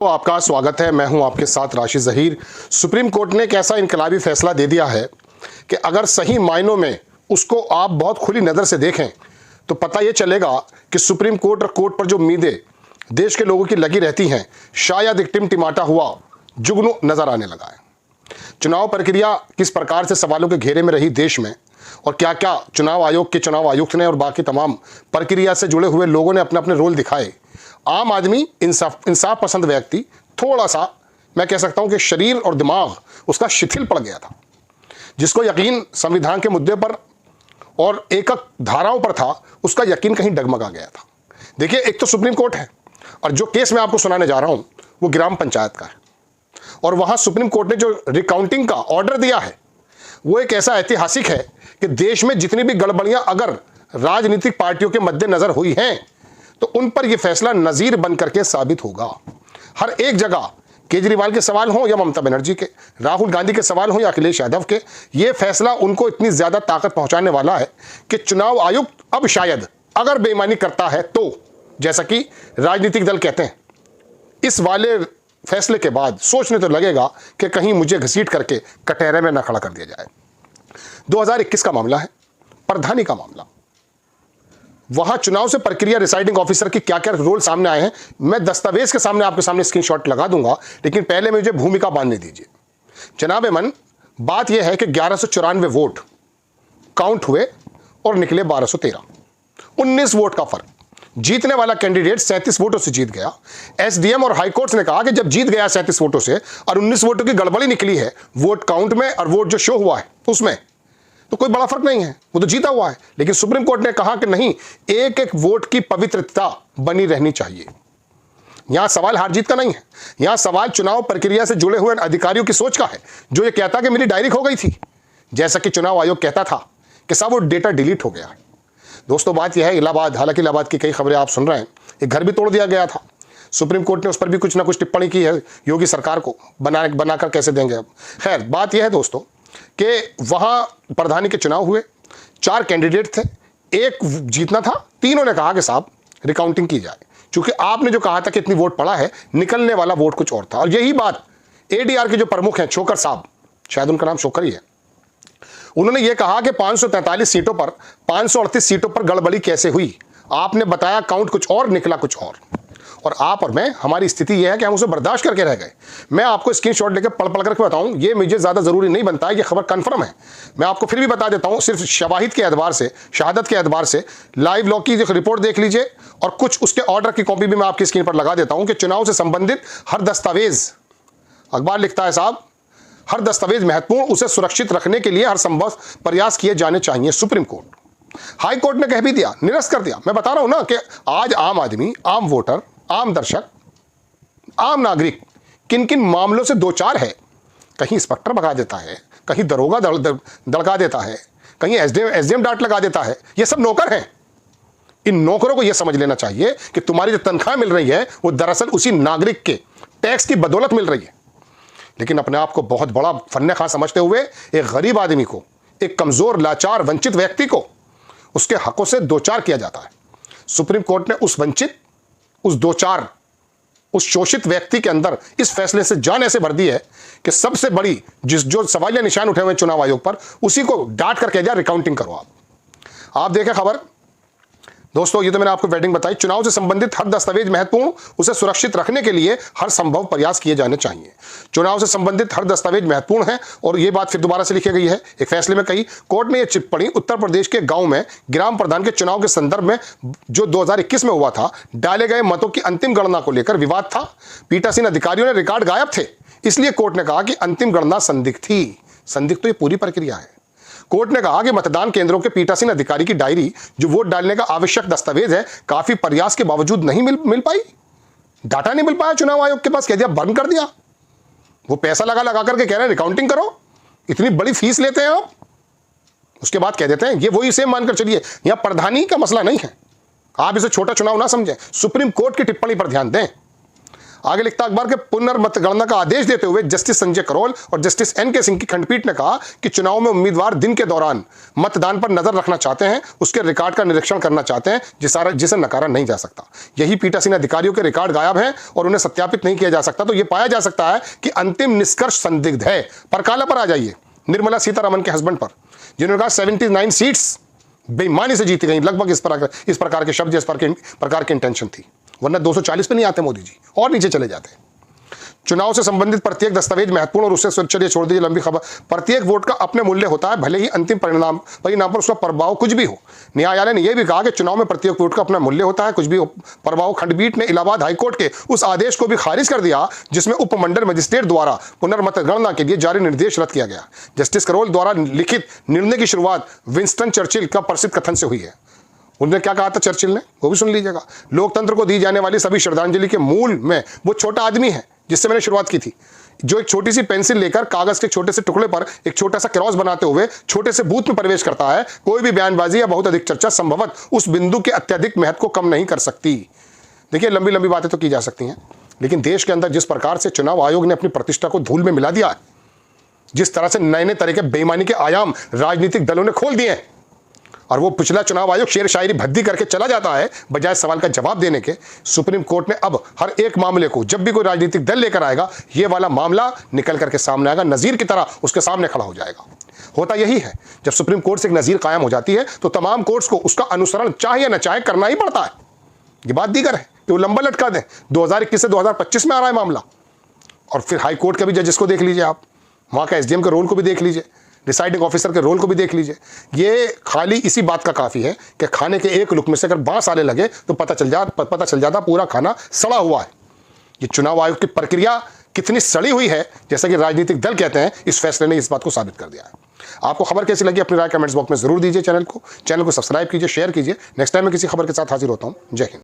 तो आपका स्वागत है। मैं हूं आपके साथ राशिद ज़हीर। सुप्रीम कोर्ट ने एक ऐसा इनकलाबी फैसला दे दिया है कि अगर सही मायनों में उसको आप बहुत खुली नज़र से देखें तो पता ये चलेगा कि सुप्रीम कोर्ट और कोर्ट पर जो उम्मीदें देश के लोगों की लगी रहती हैं, शायद एक टिमटिमाता हुआ जुगनू नज़र आने लगा है। चुनाव प्रक्रिया किस प्रकार से सवालों के घेरे में रही देश में, और क्या क्या चुनाव आयोग के चुनाव आयुक्त ने और बाकी तमाम प्रक्रिया से जुड़े हुए लोगों ने अपने अपने रोल दिखाए। आम आदमी, इंसाफ पसंद व्यक्ति, थोड़ा सा मैं कह सकता हूं कि शरीर और दिमाग उसका शिथिल पड़ गया था। जिसको यकीन संविधान के मुद्दे पर और एकक धाराओं पर था, उसका यकीन कहीं डगमगा गया था। देखिए, एक तो सुप्रीम कोर्ट है और जो केस मैं आपको सुनाने जा रहा हूं वो ग्राम पंचायत का है, और वहां सुप्रीम कोर्ट ने जो रिकाउंटिंग का ऑर्डर दिया है वो एक ऐसा ऐतिहासिक है कि देश में जितनी भी गड़बड़ियां अगर राजनीतिक पार्टियों के मद्देनजर हुई हैं तो उन पर यह फैसला नजीर बन करके साबित होगा। हर एक जगह केजरीवाल के सवाल हो या ममता बनर्जी के, राहुल गांधी के सवाल हो या अखिलेश यादव के, यह फैसला उनको इतनी ज्यादा ताकत पहुंचाने वाला है कि चुनाव आयुक्त अब शायद अगर बेईमानी करता है तो, जैसा कि राजनीतिक दल कहते हैं, इस वाले फैसले के बाद सोचने तो लगेगा कि कहीं मुझे घसीट करके कटहरे में न खड़ा कर दिया जाए। 2021 का मामला है, प्रधानी का मामला। वहां चुनाव से प्रक्रिया रिसाइडिंग ऑफिसर की क्या क्या रोल सामने आए हैं, मैं दस्तावेज के सामने आपके सामने स्क्रीनशॉट लगा दूंगा, लेकिन पहले मुझे भूमिका बांधने दीजिए। जनाब मन, बात यह है कि 1194 वोट काउंट हुए और निकले 1213, 19 वोट का फर्क। जीतने वाला कैंडिडेट 37 वोटों से जीत गया। एसडीएम और हाईकोर्ट ने कहा कि जब जीत गया 37 वोटों से और 19 वोटों की गड़बड़ी निकली है वोट काउंट में और वोट जो शो हुआ है उसमें, तो कोई बड़ा फर्क नहीं है, वो तो जीता हुआ है। लेकिन सुप्रीम कोर्ट ने कहा कि नहीं, एक एक वोट की पवित्रता बनी रहनी चाहिए। यहां सवाल हार जीत का नहीं है, यहां सवाल चुनाव प्रक्रिया से जुड़े हुए अधिकारियों की सोच का है, जो ये कहता कि मेरी डायरी खो गई थी, जैसा कि चुनाव आयोग कहता था कि साहब वो डेटा डिलीट हो गया है। दोस्तों, बात यह है, इलाहाबाद, हालांकि इलाहाबाद की कई खबरें आप सुन रहे हैं, एक घर भी तोड़ दिया गया था। सुप्रीम कोर्ट ने उस पर भी कुछ ना कुछ टिप्पणी की है, योगी सरकार को बनाकर कैसे देंगे अब। खैर, बात यह है दोस्तों कि वहां प्रधानी के चुनाव हुए, 4 कैंडिडेट थे, एक जीतना था, तीनों ने कहा कि साहब रिकाउंटिंग की जाए, क्योंकि आपने जो कहा था कि इतनी वोट पड़ा है, निकलने वाला वोट कुछ और था। और यही बात एडीआर के जो प्रमुख हैं, शोकर साहब, शायद उनका नाम शोकर ही है, उन्होंने ये कहा कि 543 सीटों पर 538 सीटों पर गड़बड़ी कैसे हुई। आपने बताया काउंट कुछ और, निकला कुछ और आप और मैं, हमारी स्थिति यह है कि हम उसे बर्दाश्त करके रह गए। मैं आपको स्क्रीनशॉट लेकर पढ़ करके बताऊं, ये मुझे ज़्यादा ज़रूरी नहीं बनता है, ये खबर कन्फर्म है। मैं आपको फिर भी बता देता हूं, सिर्फ शवाहिद के एतबार से, शहादत के एतबार से, लाइव लॉ की रिपोर्ट देख लीजिए, और कुछ उसके ऑर्डर की कॉपी भी मैं आपकी स्क्रीन पर लगा देता हूं कि चुनाव से संबंधित हर दस्तावेज, अखबार लिखता है साहब, हर दस्तावेज महत्वपूर्ण, उसे सुरक्षित रखने के लिए हर संभव प्रयास किए जाने चाहिए। सुप्रीम कोर्ट, हाई कोर्ट ने कह भी दिया, निरस्त कर दिया। मैं बता रहा हूं ना कि आज आम आदमी, आम वोटर, आम दर्शक, आम नागरिक किन किन मामलों से दो चार है। कहीं इंस्पेक्टर भगा देता है, कहीं दरोगा दड़का देता है, कहीं एसडीएम डांट लगा देता है। ये सब नौकर हैं। इन नौकरों को यह समझ लेना चाहिए कि तुम्हारी जो तनख्वाह मिल रही है वो दरअसल उसी नागरिक के टैक्स की बदौलत मिल रही है। लेकिन अपने आप को बहुत बड़ा फन्ने खां समझते हुए एक गरीब आदमी को, एक कमजोर, लाचार, वंचित व्यक्ति को उसके हकों से दो चार किया जाता है। सुप्रीम कोर्ट ने उस वंचित, उस दो चार, उस शोषित व्यक्ति के अंदर इस फैसले से जान ऐसे भर दी है कि सबसे बड़ी जो सवालिया निशान उठे हुए चुनाव आयोग पर, उसी को डांट कर कह दिया रिकाउंटिंग करो। आप देखें खबर दोस्तों, ये तो मैंने आपको वेडिंग बताई। चुनाव से संबंधित हर दस्तावेज महत्वपूर्ण, उसे सुरक्षित रखने के लिए हर संभव प्रयास किए जाने चाहिए। चुनाव से संबंधित हर दस्तावेज महत्वपूर्ण है, और ये बात फिर दोबारा से लिखी गई है एक फैसले में कही। कोर्ट ने यह टिप्पणी उत्तर प्रदेश के गांव में ग्राम प्रधान के चुनाव के संदर्भ में जो 2021 में हुआ था, डाले गए मतों की अंतिम गणना को लेकर विवाद था। पीठासीन अधिकारियों ने रिकॉर्ड गायब थे, इसलिए कोर्ट ने कहा कि अंतिम गणना संदिग्ध थी। संदिग्ध तो ये पूरी प्रक्रिया है। कोर्ट ने कहा कि मतदान केंद्रों के पीठासीन अधिकारी की डायरी, जो वोट डालने का आवश्यक दस्तावेज है, काफी प्रयास के बावजूद नहीं मिल पाई। डाटा नहीं मिल पाया चुनाव आयोग के पास, कह दिया बर्न कर दिया। वो पैसा लगा करके कह रहे हैं रिकाउंटिंग करो, इतनी बड़ी फीस लेते हैं आप, उसके बाद कह देते हैं ये वही सेम मानकर चलिए। यहां प्रधानी का मसला नहीं है, आप इसे छोटा चुनाव ना समझें, सुप्रीम कोर्ट की टिप्पणी पर ध्यान दें। आगे लिखता अखबार के पुनर्मतगणना का आदेश देते हुए जस्टिस संजय करोल और जस्टिस एन.के. सिंह की खंडपीठ ने कहा कि चुनाव में उम्मीदवार दिन के दौरान मतदान पर नजर रखना चाहते हैं, उसके रिकॉर्ड का निरीक्षण करना चाहते हैं, जिसे नकारा नहीं जा सकता। यही पीठासीन अधिकारियों के रिकॉर्ड गायब हैं और उन्हें सत्यापित नहीं किया जा सकता, तो यह पाया जा सकता है कि अंतिम निष्कर्ष संदिग्ध है। पर काला पर आ जाइए, निर्मला सीतारमण के हस्बैंड पर, जिन्होंने कहा 79 सीट्स बेईमानी से जीती गई। लगभग इस प्रकार के शब्द, इस प्रकार की इंटेंशन थी, वरना 240 पे नहीं आते मोदी जी, और नीचे चले जाते। चुनाव से संबंधित प्रत्येक दस्तावेज महत्वपूर्ण और उससे चलिए छोड़ दीजिए लंबी खबर। प्रत्येक वोट का अपने मूल्य होता है, भले ही अंतिम परिणाम पर उसका प्रभाव कुछ भी हो। न्यायालय ने यह भी कहा कि चुनाव में प्रत्येक वोट का अपना मूल्य होता है, कुछ भी प्रभाव। खंडपीठ ने इलाहाबाद हाईकोर्ट के उस आदेश को भी खारिज कर दिया जिसमें उपमंडल मजिस्ट्रेट द्वारा पुनर्मतगणना के लिए जारी निर्देश रद्द किया गया। जस्टिस करोल द्वारा लिखित निर्णय की शुरुआत विंस्टन चर्चिल का प्रसिद्ध कथन से हुई है। उन्होंने क्या कहा था चर्चिल ने, वो भी सुन लीजिएगा। लोकतंत्र को दी जाने वाली सभी श्रद्धांजलि के मूल में वो छोटा आदमी है जिससे मैंने शुरुआत की थी, जो एक छोटी सी पेंसिल लेकर कागज के छोटे से टुकड़े पर एक छोटा सा क्रॉस बनाते हुए छोटे से बूथ में प्रवेश करता है। कोई भी बयानबाजी या बहुत अधिक चर्चा संभवतः उस बिंदु के अत्यधिक महत्व को कम नहीं कर सकती। देखिए, लंबी लंबी बातें तो की जा सकती हैं, लेकिन देश के अंदर जिस प्रकार से चुनाव आयोग ने अपनी प्रतिष्ठा को धूल में मिला दिया है, जिस तरह से नए नए तरह के बेईमानी के आयाम राजनीतिक दलों ने खोल दिए हैं, और वो पिछला चुनाव आयोग शेर शायरी भद्दी करके चला जाता है बजाय सवाल का जवाब देने के। सुप्रीम कोर्ट ने अब हर एक मामले को, जब भी कोई राजनीतिक दल लेकर आएगा, ये वाला मामला निकल करके सामने आएगा, नजीर की तरह उसके सामने खड़ा हो जाएगा। होता यही है, जब सुप्रीम कोर्ट से एक नजीर कायम हो जाती है तो तमाम कोर्ट्स को उसका अनुसरण चाहे या न चाहे करना ही पड़ता है। ये बात दीगर है कि वो लंबा लटका दें। 2021 से 2025 में आ रहा है मामला, और फिर हाई कोर्ट के भी जजेस को देख लीजिए आप, वहाँ का एसडीएम के रोल को भी देख लीजिए, डिसाइडिंग ऑफिसर के रोल को भी देख लीजिए। ये खाली इसी बात का काफ़ी है कि खाने के एक लुक में से अगर बांस आने लगे तो पता चल जाता पूरा खाना सड़ा हुआ है। ये चुनाव आयोग की प्रक्रिया कितनी सड़ी हुई है, जैसा कि राजनीतिक दल कहते हैं, इस फैसले ने इस बात को साबित कर दिया है। आपको खबर कैसी लगी अपनी राय कमेंट्स बॉक्स में जरूर दीजिए। चैनल को सब्सक्राइब कीजिए, शेयर कीजिए। नेक्स्ट टाइम मैं किसी खबर के साथ हाजिर होता हूँ। जय हिंद।